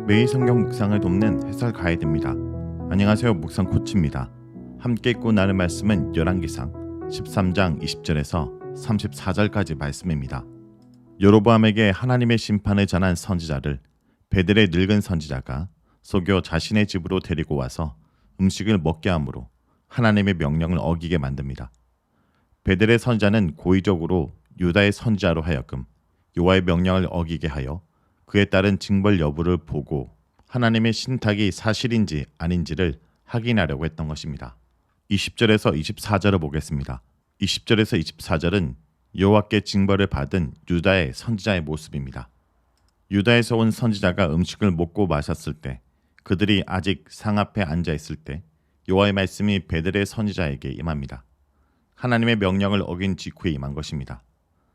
매일 성경 묵상을 돕는 해설 가이드입니다. 안녕하세요. 묵상 코치입니다. 함께 읽고 나눌 말씀은 열왕기상 13장 20절에서 34절까지 말씀입니다. 여로보암에게 하나님의 심판을 전한 선지자를 베델의 늙은 선지자가 속여 자신의 집으로 데리고 와서 음식을 먹게 함으로 하나님의 명령을 어기게 만듭니다. 베델의 선지자는 고의적으로 유다의 선지자로 하여금 여호와의 명령을 어기게 하여 그에 따른 징벌 여부를 보고 하나님의 신탁이 사실인지 아닌지를 확인하려고 했던 것입니다. 20절에서 24절을 보겠습니다. 20절에서 24절은 여호와께 징벌을 받은 유다의 선지자의 모습입니다. 유다에서 온 선지자가 음식을 먹고 마셨을 때, 그들이 아직 상 앞에 앉아 있을 때 여호와의 말씀이 베델의 선지자에게 임합니다. 하나님의 명령을 어긴 직후에 임한 것입니다.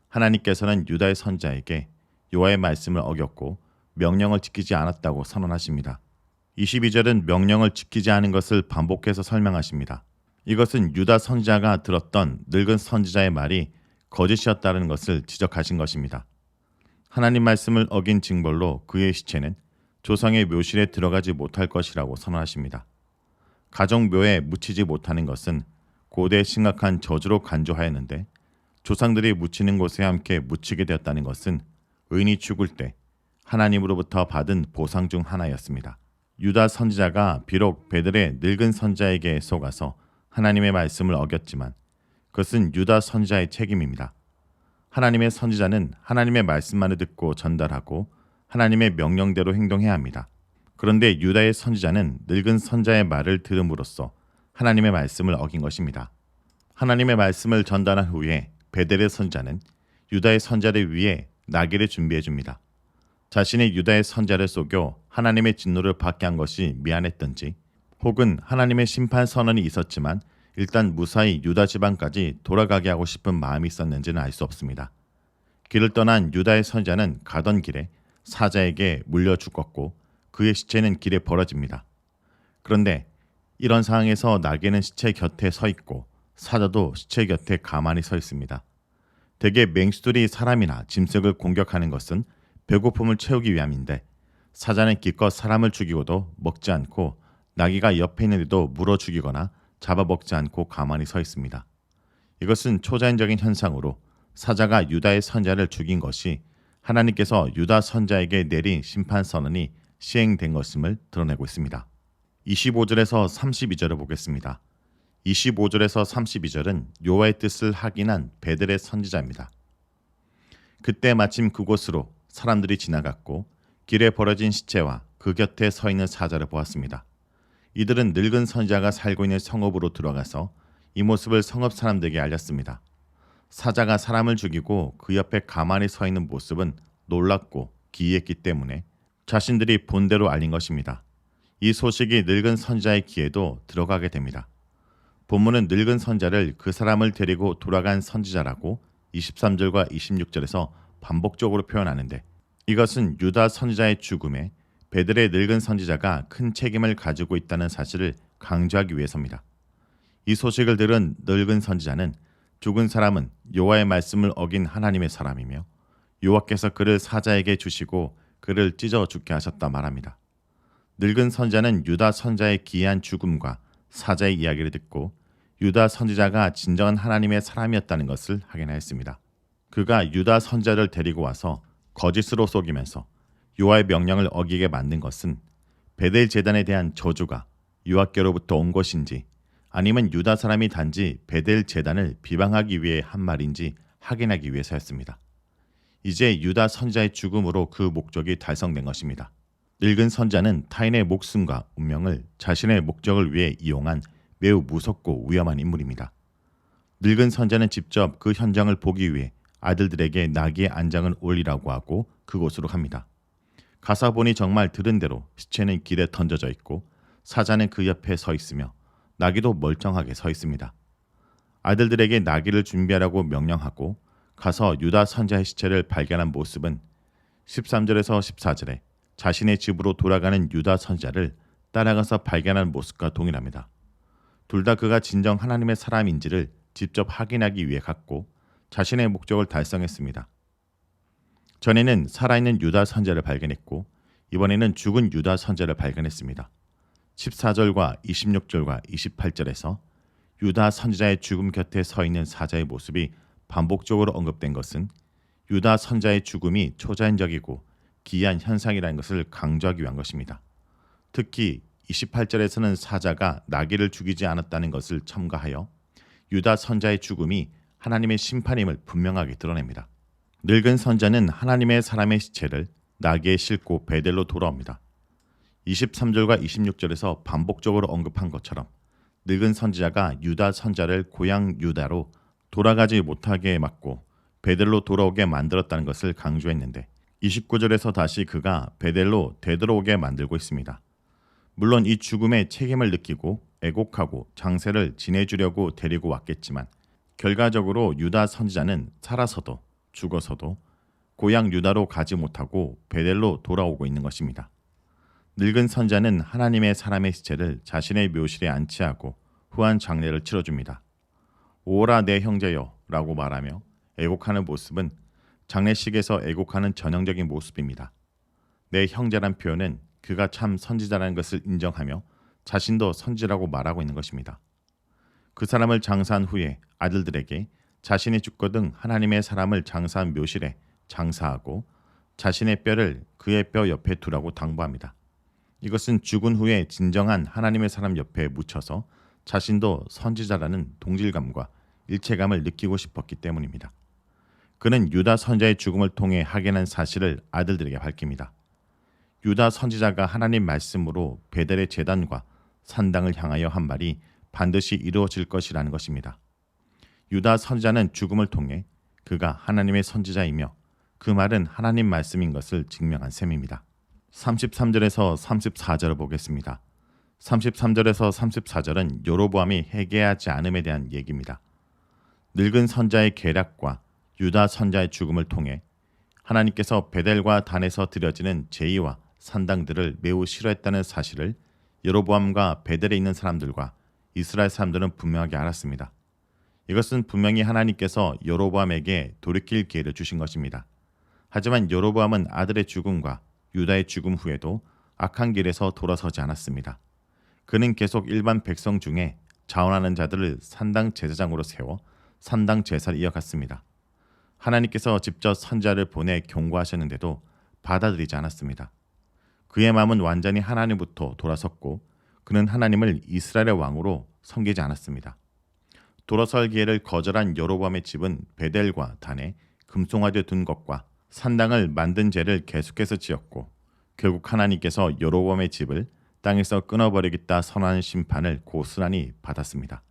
하나님께서는 유다의 선지자에게 여호와의 말씀을 어겼고 명령을 지키지 않았다고 선언하십니다. 22절은 명령을 지키지 않은 것을 반복해서 설명하십니다. 이것은 유다 선지자가 들었던 늙은 선지자의 말이 거짓이었다는 것을 지적하신 것입니다. 하나님 말씀을 어긴 징벌로 그의 시체는 조상의 묘실에 들어가지 못할 것이라고 선언하십니다. 가정묘에 묻히지 못하는 것은 고대 심각한 저주로 간주하였는데, 조상들이 묻히는 곳에 함께 묻히게 되었다는 것은 의인이 죽을 때 하나님으로부터 받은 보상 중 하나였습니다. 유다 선지자가 비록 베델의 늙은 선지자에게 속아서 하나님의 말씀을 어겼지만 그것은 유다 선지자의 책임입니다. 하나님의 선지자는 하나님의 말씀만을 듣고 전달하고 하나님의 명령대로 행동해야 합니다. 그런데 유다의 선지자는 늙은 선지자의 말을 들음으로써 하나님의 말씀을 어긴 것입니다. 하나님의 말씀을 전달한 후에 베델의 선지자는 유다의 선지자를 위해 나귀를 준비해 줍니다. 자신의 유다의 선지자를 속여 하나님의 진노를 받게 한 것이 미안했던지, 혹은 하나님의 심판 선언이 있었지만 일단 무사히 유다 지방까지 돌아가게 하고 싶은 마음이 있었는지는 알 수 없습니다. 길을 떠난 유다의 선지자는 가던 길에 사자에게 물려 죽었고 그의 시체는 길에 버려집니다. 그런데 이런 상황에서 나귀는 시체 곁에 서 있고 사자도 시체 곁에 가만히 서 있습니다. 대개 맹수들이 사람이나 짐승을 공격하는 것은 배고픔을 채우기 위함인데, 사자는 기껏 사람을 죽이고도 먹지 않고 나귀가 옆에 있는데도 물어 죽이거나 잡아먹지 않고 가만히 서 있습니다. 이것은 초자연적인 현상으로 사자가 유다의 선지자를 죽인 것이 하나님께서 유다 선지자에게 내린 심판 선언이 시행된 것임을 드러내고 있습니다. 25절에서 32절을 보겠습니다. 25절에서 32절은 여호와의 뜻을 확인한 베델의 선지자입니다. 그때 마침 그곳으로 사람들이 지나갔고 길에 버려진 시체와 그 곁에 서 있는 사자를 보았습니다. 이들은 늙은 선지자가 살고 있는 성읍으로 들어가서 이 모습을 성읍 사람들에게 알렸습니다. 사자가 사람을 죽이고 그 옆에 가만히 서 있는 모습은 놀랍고 기이했기 때문에 자신들이 본대로 알린 것입니다. 이 소식이 늙은 선지자의 귀에도 들어가게 됩니다. 본문은 늙은 선지자를 그 사람을 데리고 돌아간 선지자라고 23절과 26절에서 반복적으로 표현하는데, 이것은 유다 선지자의 죽음에 베델의 늙은 선지자가 큰 책임을 가지고 있다는 사실을 강조하기 위해서입니다. 이 소식을 들은 늙은 선지자는 죽은 사람은 여호와의 말씀을 어긴 하나님의 사람이며 여호와께서 그를 사자에게 주시고 그를 찢어 죽게 하셨다 말합니다. 늙은 선지자는 유다 선지자의 기이한 죽음과 사자의 이야기를 듣고 유다 선지자가 진정한 하나님의 사람이었다는 것을 확인하였습니다. 그가 유다 선지자를 데리고 와서 거짓으로 속이면서 여호와의 명령을 어기게 만든 것은 베델 제단에 대한 저주가 여호와께로부터 온 것인지, 아니면 유다 사람이 단지 베델 제단을 비방하기 위해 한 말인지 확인하기 위해서였습니다. 이제 유다 선지자의 죽음으로 그 목적이 달성된 것입니다. 늙은 선지자는 타인의 목숨과 운명을 자신의 목적을 위해 이용한 매우 무섭고 위험한 인물입니다. 늙은 선지자는 직접 그 현장을 보기 위해 아들들에게 나귀의 안장을 올리라고 하고 그곳으로 갑니다. 가서 보니 정말 들은 대로 시체는 길에 던져져 있고 사자는 그 옆에 서 있으며 나귀도 멀쩡하게 서 있습니다. 아들들에게 나귀를 준비하라고 명령하고 가서 유다 선지자의 시체를 발견한 모습은 13절에서 14절에 자신의 집으로 돌아가는 유다 선지자를 따라가서 발견한 모습과 동일합니다. 둘 다 그가 진정 하나님의 사람인지를 직접 확인하기 위해 갔고 자신의 목적을 달성했습니다. 전에는 살아있는 유다 선지자를 발견했고 이번에는 죽은 유다 선자를 발견했습니다. 14절과 26절과 28절에서 유다 선지자의 죽음 곁에 서 있는 사자의 모습이 반복적으로 언급된 것은 유다 선자의 죽음이 초자연적이고 기이한 현상이라는 것을 강조하기 위한 것입니다. 특히 28절에서는 사자가 나귀를 죽이지 않았다는 것을 첨가하여 유다 선자의 죽음이 하나님의 심판임을 분명하게 드러냅니다. 늙은 선자는 하나님의 사람의 시체를 나귀에 싣고 베델로 돌아옵니다. 23절과 26절에서 반복적으로 언급한 것처럼 늙은 선지자가 유다 선자를 고향 유다로 돌아가지 못하게 막고 베델로 돌아오게 만들었다는 것을 강조했는데 29절에서 다시 그가 베델로 되돌아오게 만들고 있습니다. 물론 이 죽음의 책임을 느끼고 애곡하고 장세를 지내주려고 데리고 왔겠지만 결과적으로 유다 선지자는 살아서도 죽어서도 고향 유다로 가지 못하고 베델로 돌아오고 있는 것입니다. 늙은 선자는 하나님의 사람의 시체를 자신의 묘실에 안치하고 후한 장례를 치러줍니다. 오라 내 형제여 라고 말하며 애곡하는 모습은 장례식에서 애곡하는 전형적인 모습입니다. 내 형제란 표현은 그가 참 선지자라는 것을 인정하며 자신도 선지라고 말하고 있는 것입니다. 그 사람을 장사한 후에 아들들에게 자신이 죽거든 하나님의 사람을 장사한 묘실에 장사하고 자신의 뼈를 그의 뼈 옆에 두라고 당부합니다. 이것은 죽은 후에 진정한 하나님의 사람 옆에 묻혀서 자신도 선지자라는 동질감과 일체감을 느끼고 싶었기 때문입니다. 그는 유다 선자의 죽음을 통해 확인한 사실을 아들들에게 밝힙니다. 유다 선지자가 하나님 말씀으로 베델의 제단과 산당을 향하여 한 말이 반드시 이루어질 것이라는 것입니다. 유다 선지자는 죽음을 통해 그가 하나님의 선지자이며 그 말은 하나님 말씀인 것을 증명한 셈입니다. 33절에서 34절을 보겠습니다. 33절에서 34절은 여로보암이 회개하지 않음에 대한 얘기입니다. 늙은 선자의 계략과 유다 선자의 죽음을 통해 하나님께서 베델과 단에서 드려지는 제의와 산당들을 매우 싫어했다는 사실을 여로보암과 베델에 있는 사람들과 이스라엘 사람들은 분명하게 알았습니다. 이것은 분명히 하나님께서 여로보암에게 돌이킬 기회를 주신 것입니다. 하지만 여로보암은 아들의 죽음과 유다의 죽음 후에도 악한 길에서 돌아서지 않았습니다. 그는 계속 일반 백성 중에 자원하는 자들을 산당 제사장으로 세워 산당 제사를 이어갔습니다. 하나님께서 직접 선지자를 보내 경고하셨는데도 받아들이지 않았습니다. 그의 마음은 완전히 하나님부터 돌아섰고 그는 하나님을 이스라엘의 왕으로 섬기지 않았습니다. 돌아설 기회를 거절한 여로보암의 집은 베델과 단에 금송아지를 둔 것과 산당을 만든 죄를 계속해서 지었고 결국 하나님께서 여로보암의 집을 땅에서 끊어버리겠다 선언하는 심판을 고스란히 받았습니다.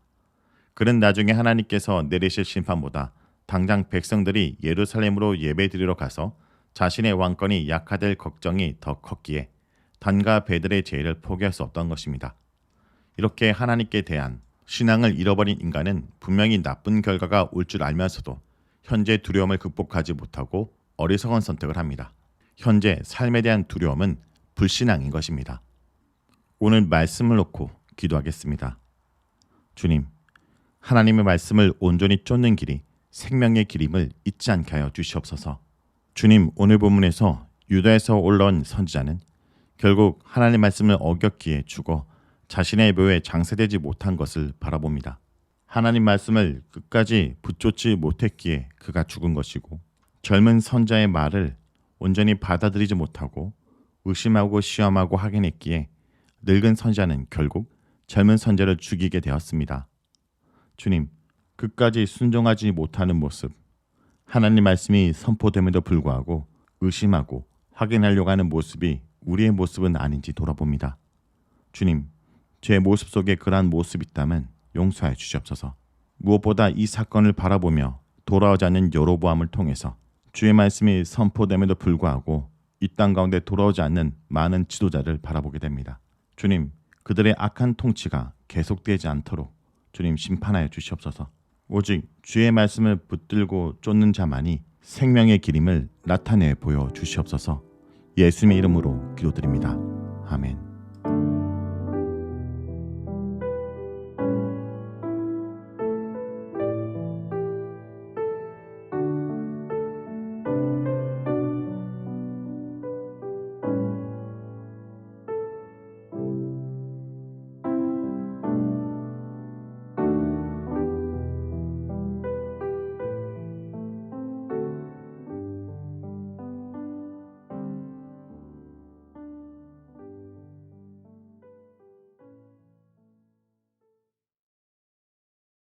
그는 나중에 하나님께서 내리실 심판보다 당장 백성들이 예루살렘으로 예배드리러 가서 자신의 왕권이 약화될 걱정이 더 컸기에 단과 베델의 죄를 포기할 수 없던 것입니다. 이렇게 하나님께 대한 신앙을 잃어버린 인간은 분명히 나쁜 결과가 올 줄 알면서도 현재 두려움을 극복하지 못하고 어리석은 선택을 합니다. 현재 삶에 대한 두려움은 불신앙인 것입니다. 오늘 말씀을 놓고 기도하겠습니다. 주님, 하나님의 말씀을 온전히 쫓는 길이 생명의 길임을 잊지 않게 하여 주시옵소서. 주님, 오늘 본문에서 유다에서 올라온 선지자는 결국 하나님 말씀을 어겼기에 죽어 자신의 묘에 장사되지 못한 것을 바라봅니다. 하나님 말씀을 끝까지 붙잡지 못했기에 그가 죽은 것이고 젊은 선자의 말을 온전히 받아들이지 못하고 의심하고 시험하고 확인했기에 늙은 선자는 결국 젊은 선자를 죽이게 되었습니다. 주님, 끝까지 순종하지 못하는 모습, 하나님 말씀이 선포됨에도 불구하고 의심하고 확인하려고 하는 모습이 우리의 모습은 아닌지 돌아봅니다. 주님, 제 모습 속에 그러한 모습이 있다면 용서해 주시옵소서. 무엇보다 이 사건을 바라보며 돌아오지 않는 여로보암을 통해서 주의 말씀이 선포됨에도 불구하고 이 땅 가운데 돌아오지 않는 많은 지도자를 바라보게 됩니다. 주님, 그들의 악한 통치가 계속되지 않도록 주님 심판하여 주시옵소서. 오직 주의 말씀을 붙들고 쫓는 자만이 생명의 길임을 나타내 보여 주시옵소서. 예수님의 이름으로 기도드립니다. 아멘.